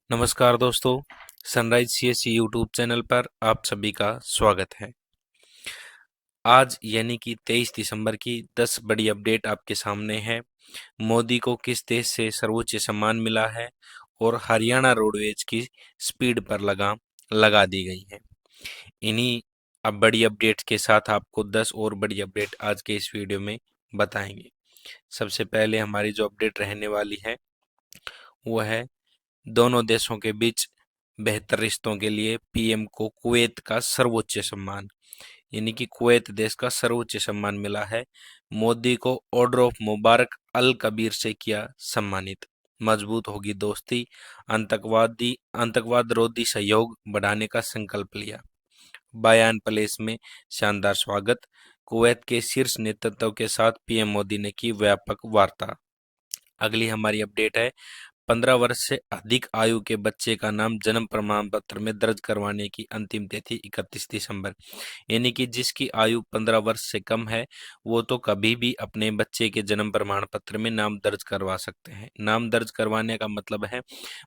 नमस्कार दोस्तों, sunrise CSC YouTube channel पर आप सभी का स्वागत है। आज यानी कि 23 दिसंबर की 10 बड़ी अपडेट आपके सामने है। मोदी को किस देश से सर्वोच्च सम्मान मिला है और हरियाणा रोडवेज की स्पीड पर लगाम लगा दी गई है। इन्हीं अब बड़ी अपडेट के साथ आपको 10 और बड़ी अपडेट आज के इस वीडियो में बताएंगे। सबसे पहले हमारी जो अपडेट रहने वाली है वो है दोनों देशों के बीच बेहतर रिश्तों के लिए पीएम को कुवैत का सर्वोच्च सम्मान यानी कि कुवैत देश का सर्वोच्च सम्मान मिला है। मोदी को ऑर्डर ऑफ मुबारक अल कबीर से किया सम्मानित। मजबूत होगी दोस्ती, आतंकवाद रोधी सहयोग बढ़ाने का संकल्प लिया। बयान पैलेस में शानदार स्वागत। कुवैत के शीर्ष नेतृत्व के साथ पीएम मोदी ने की व्यापक वार्ता। अगली हमारी अपडेट है 15 वर्ष से अधिक आयु के बच्चे का नाम जन्म प्रमाण पत्र में दर्ज करवाने की अंतिम तिथि 31 दिसंबर। यानी कि जिसकी आयु 15 वर्ष से कम है वो तो कभी भी अपने बच्चे के जन्म प्रमाण पत्र में नाम दर्ज करवा सकते हैं। नाम दर्ज करवाने का मतलब है,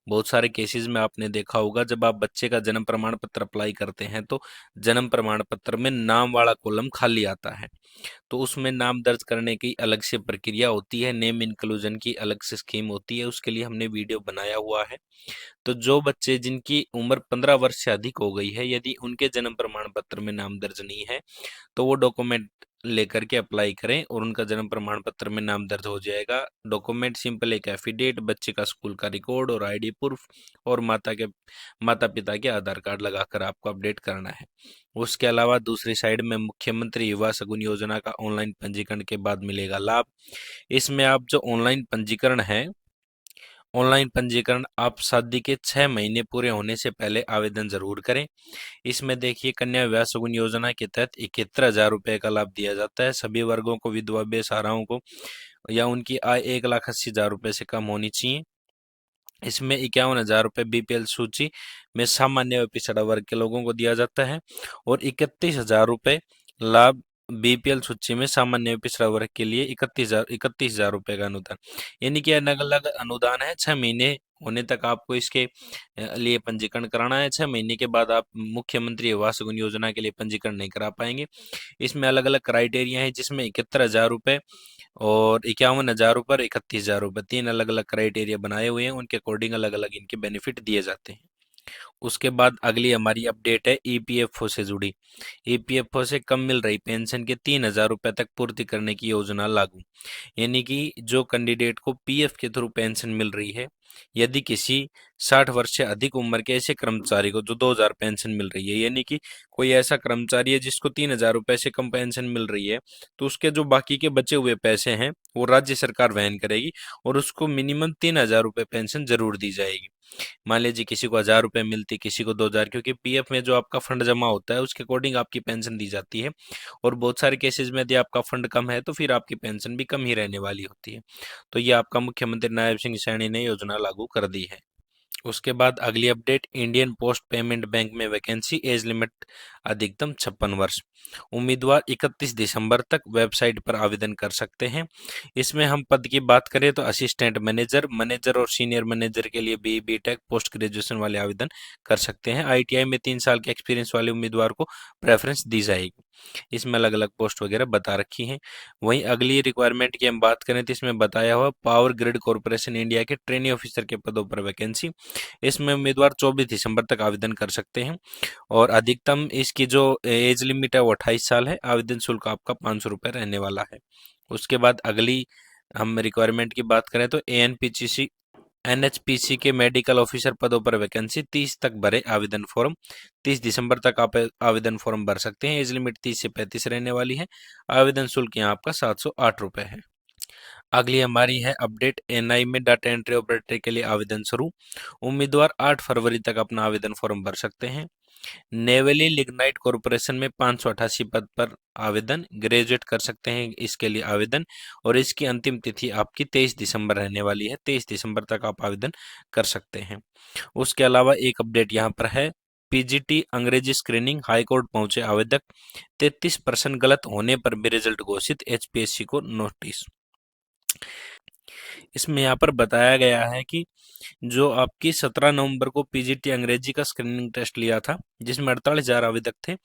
बहुत सारे केसेस में आपने देखा होगा जब आप बच्चे का जन्म प्रमाण पत्र अप्लाई करते हैं तो जन्म प्रमाण पत्र में नाम वाला कॉलम खाली आता है, तो उसमें नाम दर्ज करने की अलग से प्रक्रिया होती है, नेम इंक्लूजन की अलग से स्कीम होती है। उसके लिए हमने वीडियो बनाया हुआ है। तो जो बच्चे जिनकी उम्र 15 वर्ष से अधिक हो गई है, यदि उनके जन्म प्रमाण पत्र में नाम दर्ज नहीं है तो वो डॉक्यूमेंट लेकर के अप्लाई करें और उनका जन्म प्रमाण पत्र में नाम दर्ज हो जाएगा। डॉक्यूमेंट सिंपल एक एफिडेविट, बच्चे का स्कूल का रिकॉर्ड और आईडी प्रूफ और माता पिता के आधार कार्ड लगाकर आपको अपडेट करना है। उसके अलावा दूसरी साइड में मुख्यमंत्री युवा शगुन योजना का ऑनलाइन पंजीकरण के बाद मिलेगा लाभ। इसमें आप जो ऑनलाइन पंजीकरण आप शादी के 6 महीने पूरे होने से पहले आवेदन जरूर करें। इसमें देखिए, कन्या विवाह शगुन योजना के तहत 71,000 रुपए का लाभ दिया जाता है सभी वर्गों को। विधवा बेसहाराओं को या उनकी आय 1,80,000 रुपए से कम होनी चाहिए। इसमें 51,000 रुपये बीपीएल सूची में सामान्य व पिछड़ा वर्ग के लोगों को दिया जाता है और 31,000 रुपये लाभ बीपीएल सूची में सामान्य व पिछड़ा वर्ग के लिए 31,000 रुपये का अनुदान। यानी कि अलग अलग अनुदान है। 6 महीने होने तक आपको इसके लिए पंजीकरण कराना है। 6 महीने के बाद आप मुख्यमंत्री आवास योजना के लिए पंजीकरण नहीं करा पाएंगे। इसमें अलग अलग क्राइटेरिया है, जिसमें 71,000 रुपये और 51,000 रुपये, 31,000 रुपये, तीन अलग अलग क्राइटेरिया बनाए हुए हैं। उनके अकॉर्डिंग अलग अलग इनके बेनिफिट दिए जाते हैं। उसके बाद अगली हमारी अपडेट है ईपीएफओ से जुड़ी। ईपीएफओ से कम मिल रही पेंशन के 3,000 रुपये तक पूर्ति करने की योजना लागू। यानी कि जो कैंडिडेट को पीएफ के थ्रू पेंशन मिल रही है, यदि किसी 60 वर्ष से अधिक उम्र के ऐसे कर्मचारी को जो 2,000 पेंशन मिल रही है, यानी कि कोई ऐसा कर्मचारी है जिसको 3,000 रुपये से कम पेंशन मिल रही है, तो उसके जो बाकी के बचे हुए पैसे हैं वो राज्य सरकार वहन करेगी और उसको मिनिमम 3,000 रुपये पेंशन जरूर दी जाएगी। मान लीजिए किसी को 1,000 रुपये मिलती, किसी को 2,000, क्योंकि पीएफ में जो आपका फंड जमा होता है उसके अकॉर्डिंग आपकी पेंशन दी जाती है। और बहुत सारे केसेस में यदि आपका फंड कम है तो फिर आपकी पेंशन भी कम ही रहने वाली होती है। तो ये आपका मुख्यमंत्री नायब सिंह सैनी ने योजना लागू कर दी है। उसके बाद अगली update, Indian post payment bank में वैकेंसी, एज लिमिट अधिकतम 56 वर्ष। उम्मीदवार 31 दिसंबर तक वेबसाइट पर आवेदन कर सकते हैं। इसमें हम पद की बात करें तो असिस्टेंट मैनेजर, मैनेजर और सीनियर मैनेजर के लिए बी टेक पोस्ट ग्रेजुएशन वाले आवेदन कर सकते हैं। आईटीआई में 3 साल के एक्सपीरियंस वाले उम्मीदवार को प्रेफरेंस दी जाएगी। इसमें अलग अलग पोस्ट वगैरह बता रखी हैं। वहीं अगली रिक्वायरमेंट की हम बात करें तो इसमें बताया हुआ पावर ग्रिड कॉरपोरेशन इंडिया के ट्रेनी ऑफिसर के पदों पर वैकेंसी। इसमें उम्मीदवार 24 दिसंबर तक आवेदन कर सकते हैं और अधिकतम इसकी जो एज लिमिट है वो 28 साल है। आवेदन शुल्क आपका 500 रुपये रहने वाला है। उसके बाद अगली हम रिक्वायरमेंट की बात करें तो एनएचपीसी के मेडिकल ऑफिसर पदों पर वैकेंसी। 30 तक भरे आवेदन फॉर्म। 30 दिसंबर तक आप आवेदन फॉर्म भर सकते हैं। एज लिमिट 30 से 35 रहने वाली है। आवेदन शुल्क यहाँ आपका 708 रुपये है। अगली हमारी है अपडेट, एनआई में डाटा एंट्री ऑपरेटर के लिए आवेदन शुरू। उम्मीदवार 8 फरवरी तक अपना आवेदन फॉर्म भर सकते हैं। नेवली लिग्नाइट कॉरपोरेशन में 588 पद पर आवेदन, ग्रेजुएट कर सकते हैं इसके लिए आवेदन और इसकी अंतिम तिथि आपकी 23 दिसंबर रहने वाली है। 23 दिसंबर तक आप आवेदन कर सकते हैं। उसके अलावा एक अपडेट यहाँ पर है, पीजीटी अंग्रेजी स्क्रीनिंग, हाईकोर्ट पहुंचे आवेदक। 33% गलत होने पर भी रिजल्ट घोषित, एचपीएससी को नोटिस। इसमें यहाँ पर बताया गया है कि जो आपकी 17 नवंबर को पीजीटी अंग्रेजी का स्क्रीनिंग टेस्ट लिया था, जिसमें 48,000 आवेदक थे।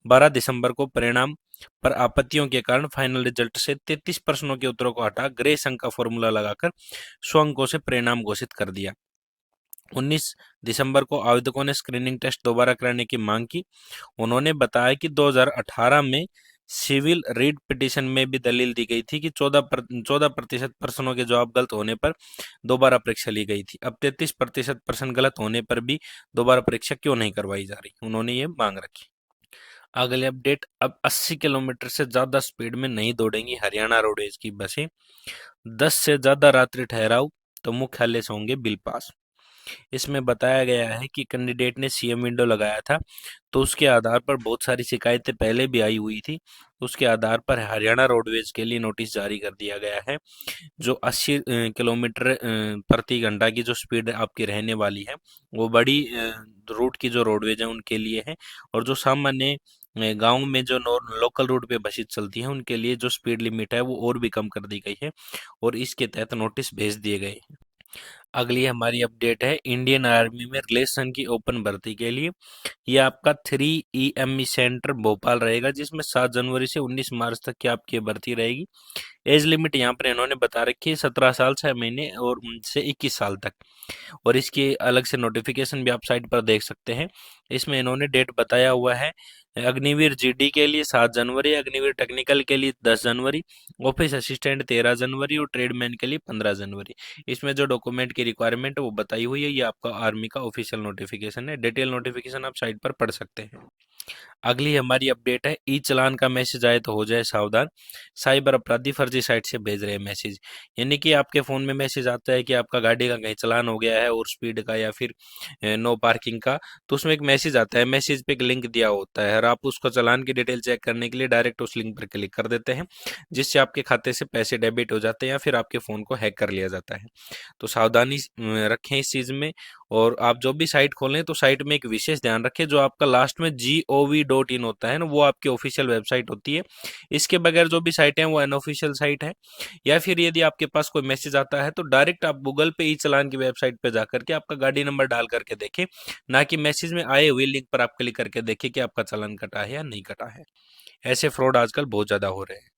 12 दिसंबर को परिणाम पर आपत्तियों के कारण फाइनल रिजल्ट से 33 प्रश्नों के उत्तरों को हटा ग्रेस अंक का फॉर्मूला लगाकर 100 अंकों से परिणाम घोषित कर दिया। 19 दिसंबर को आवेदकों ने स्क्रीनिंग टेस्ट दोबारा कराने की मांग की। उन्होंने बताया कि 2018 में सिविल रीट पिटीशन में भी दलील दी गई थी कि 14% प्रश्नों के जवाब गलत होने पर दोबारा परीक्षा ली गई थी। अब 33% प्रश्न गलत होने पर भी दोबारा परीक्षा क्यों नहीं करवाई जा रही, उन्होंने ये मांग रखी। अगले अपडेट, अब 80 किलोमीटर से ज्यादा स्पीड में नहीं दौड़ेंगी हरियाणा रोडवेज की बसें। 10 से ज्यादा रात्रि ठहराव तो मुख्यालय से होंगे बिल पास। इसमें बताया गया है कि कैंडिडेट ने सीएम विंडो लगाया था, तो उसके आधार पर बहुत सारी शिकायतें पहले भी आई हुई थी। उसके आधार पर हरियाणा रोडवेज के लिए नोटिस जारी कर दिया गया है। जो 80 किलोमीटर प्रति घंटा की जो स्पीड आपकी रहने वाली है, वो बड़ी रूट की जो रोडवेज है उनके लिए है, और जो सामान्य गांव में जो लोकल रूट पे बसें चलती हैं उनके लिए जो स्पीड लिमिट है वो और भी कम कर दी गई है, और इसके तहत नोटिस भेज दिए गए हैं। अगली हमारी अपडेट है इंडियन आर्मी में रिलेशन की ओपन भर्ती के लिए। ये आपका 3 EME सेंटर भोपाल रहेगा, जिसमें 7 जनवरी से 19 मार्च तक की आपकी ये भर्ती रहेगी। एज लिमिट यहाँ पर इन्होंने बता रखी है 17 साल 6 महीने और उनसे 21 साल तक, और इसकी अलग से नोटिफिकेशन भी आप साइट पर देख सकते हैं। इसमें इन्होंने डेट बताया हुआ है, अग्निवीर जीडी के लिए 7 जनवरी, अग्निवीर टेक्निकल के लिए 10 जनवरी, ऑफिस असिस्टेंट 13 जनवरी और ट्रेडमैन के लिए 15 जनवरी। इसमें जो डॉक्यूमेंट की रिक्वायरमेंट है वो बताई हुई है। ये आपका आर्मी का ऑफिशियल नोटिफिकेशन है, डिटेल नोटिफिकेशन आप साइट पर पढ़ सकते हैं। अगली हमारी अपडेट है, ई चालान का मैसेज आए तो हो जाए सावधान, साइबर अपराधी फर्जी साइट से भेज रहे हैं मैसेज। यानी कि आपके फ़ोन में मैसेज आता है कि आपका गाड़ी का कहीं चालान हो गया है और स्पीड का या फिर नो पार्किंग का, तो उसमें एक मैसेज आता है, मैसेज पे एक लिंक दिया होता है और आप उसको चालान की डिटेल चेक करने के लिए डायरेक्ट उस लिंक पर क्लिक कर देते हैं, जिससे आपके खाते से पैसे डेबिट हो जाते हैं या फिर आपके फ़ोन को हैक कर लिया जाता है। तो सावधानी रखें इस चीज़ में, और आप जो भी साइट खोलें तो साइट में एक विशेष ध्यान रखें, जो आपका लास्ट में gov.in होता है ना, वो आपकी ऑफिशियल वेबसाइट होती है। इसके बगैर जो भी साइट है वो अनऑफिशियल साइट है। या फिर यदि आपके पास कोई मैसेज आता है तो डायरेक्ट आप गूगल पे ई चालान की वेबसाइट पे जाकर के आपका गाड़ी नंबर डाल करके देखें, ना कि मैसेज में आए हुए लिंक पर आप क्लिक करके देखें कि आपका चालान कटा है या नहीं कटा है। ऐसे फ्रॉड आजकल बहुत ज्यादा हो रहे हैं।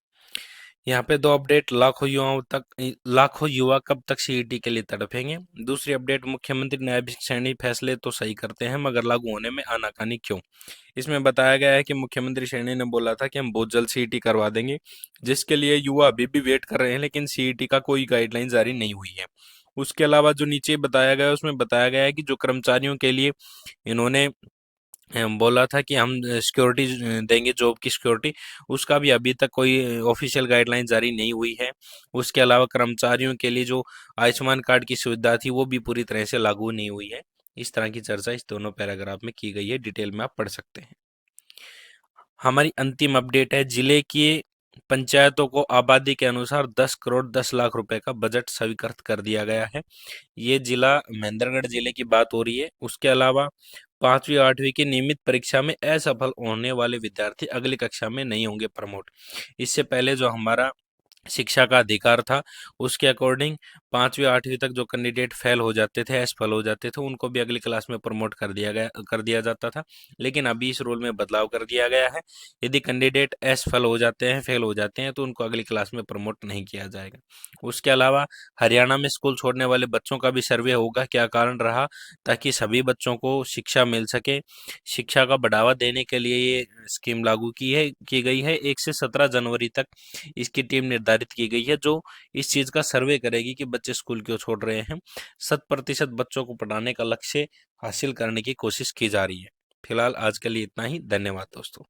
यहाँ पे दो अपडेट, लाखों युवा कब तक सीईटी के लिए तड़पेंगे। दूसरी अपडेट, मुख्यमंत्री न्यायाधीश श्रेणी फैसले तो सही करते हैं मगर लागू होने में आनाकानी क्यों। इसमें बताया गया है कि मुख्यमंत्री श्रेणी ने बोला था कि हम बहुत जल्द सीईटी करवा देंगे, जिसके लिए युवा अभी भी वेट कर रहे हैं, लेकिन सीईटी का कोई गाइडलाइन जारी नहीं हुई है। उसके अलावा जो नीचे बताया गया है उसमें बताया गया है कि जो कर्मचारियों के लिए इन्होंने बोला था कि हम सिक्योरिटी देंगे, जॉब की सिक्योरिटी, उसका भी अभी तक कोई ऑफिशियल गाइडलाइन जारी नहीं हुई है। उसके अलावा कर्मचारियों के लिए जो आयुष्मान कार्ड की सुविधा थी वो भी पूरी तरह से लागू नहीं हुई है। इस तरह की चर्चा इस दोनों पैराग्राफ में की गई है, डिटेल में आप पढ़ सकते हैं। हमारी अंतिम अपडेट है, जिले की पंचायतों को आबादी के अनुसार 10 करोड़ 10 लाख रुपए का बजट स्वीकृत कर दिया गया है। ये जिला महेंद्रगढ़ जिले की बात हो रही है। उसके अलावा 5वीं 8वीं की नियमित परीक्षा में असफल होने वाले विद्यार्थी अगली कक्षा में नहीं होंगे प्रमोट। इससे पहले जो हमारा शिक्षा का अधिकार था, उसके अकॉर्डिंग 5वीं 8वीं तक जो कैंडिडेट फेल हो जाते थे, असफल हो जाते थे, उनको भी अगली क्लास में प्रमोट कर दिया जाता था। लेकिन अभी इस रूल में बदलाव कर दिया गया है, यदि कैंडिडेट असफल हो जाते हैं, फेल हो जाते हैं, तो उनको अगली क्लास में प्रमोट नहीं किया जाएगा। उसके अलावा हरियाणा में स्कूल छोड़ने वाले बच्चों का भी सर्वे होगा, क्या कारण रहा, ताकि सभी बच्चों को शिक्षा मिल सके। शिक्षा का बढ़ावा देने के लिए ये स्कीम लागू की गई है। 1 से 17 जनवरी तक इसकी टीम निर्धारित की गई है, जो इस चीज का सर्वे करेगी कि बच्चे स्कूल क्यों छोड़ रहे हैं। 100% बच्चों को पढ़ाने का लक्ष्य हासिल करने की कोशिश की जा रही है। फिलहाल आज के लिए इतना ही। धन्यवाद दोस्तों।